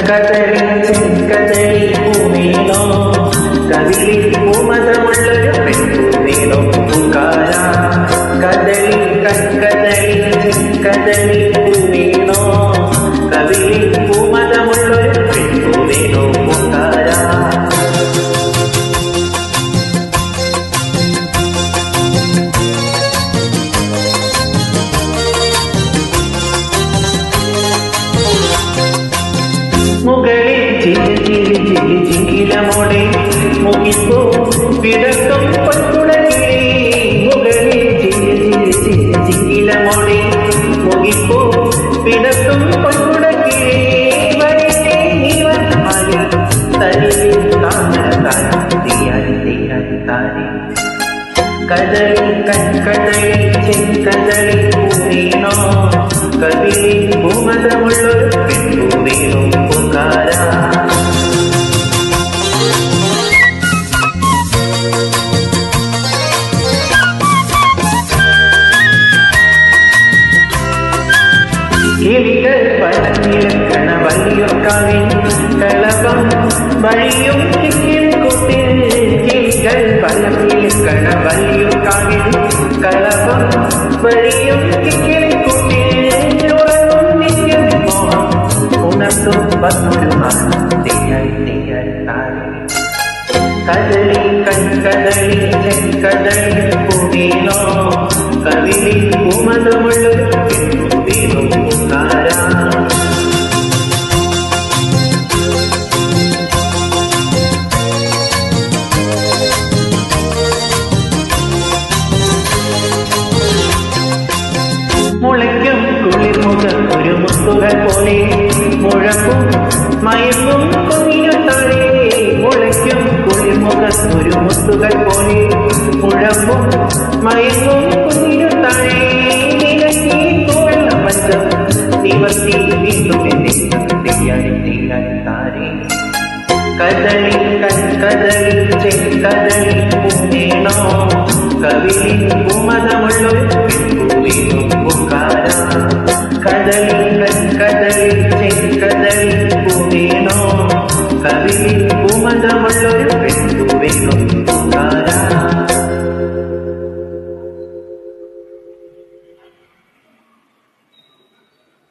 കദളി കദളി പൂമീനോ കവിളി പൂമതമുള്ളൊരു പെൺപൂമീനോ പൂക്കാര കദളി കദളി കദളി പൂമീനോ കവിളി പൂമതമുള്ളൊരു പെൺപൂമീനോ പൂക്കാര മുകളിൽ ചിങ്കിലമോടെ മുകിപ്പോ വിടത്തും പൊൻകുടകിലേ മുകളിൽ ചിങ്കിലമോടെ മുകിപ്പോ വിടത്തും പൊൻകുടകിലേ വരട്ടെ നീ വന്നാല് തലയിൽ താനെ കദളി കദളി ചെങ്കദളി പൂവീണോ കവിളി പൂമതമുള്ളൊരു പെൺപൂവീണോ പൂക്കാര കിളികൾ പലനിലക്കണ വലിയൊക്കാവിൻ കളവം വഴിയും കിക്കിൽക്കൂട്ടിൽ കിളികൾ പലനിലക്കണ വലിയൊക്കാവിൻ കളവം വഴിയും കിക്കിൽക്കൂട്ടിൽ ഉറങ്ങും നിത്യമോഹം ഉണർത്തും വന്നൊരു താനെ കദളി കദളി ചെങ്കദളി പൂവീണോ കവിളി പൂമതമുള്ളൊരു പെൺപൂവീണോ പൂക്കാര മുളയ്ക്കും കുളിർമുഖം ഒരു മുത്തുകൾ പോലെ മുഴക്കും മയക്കും കുഞ്ഞിരുത്താഴേ മുളയ്ക്കും കുളിർമുഖം ഒരു മുത്തുകൾ പോലെ മുഴക്കും മയക്കും കുഞ്ഞിരുത്താഴേ നിലയ്ക്ക് തോന്ന പഞ്ചം നിവർത്തി വീണ്ടും എന്നെ താരേ കദളി കദളി ചെങ്കദളി പൂവീണോ കവിളി പൂമതമുള്ളൊരു പെൺപൂവീണോ പൂക്കാര കദളി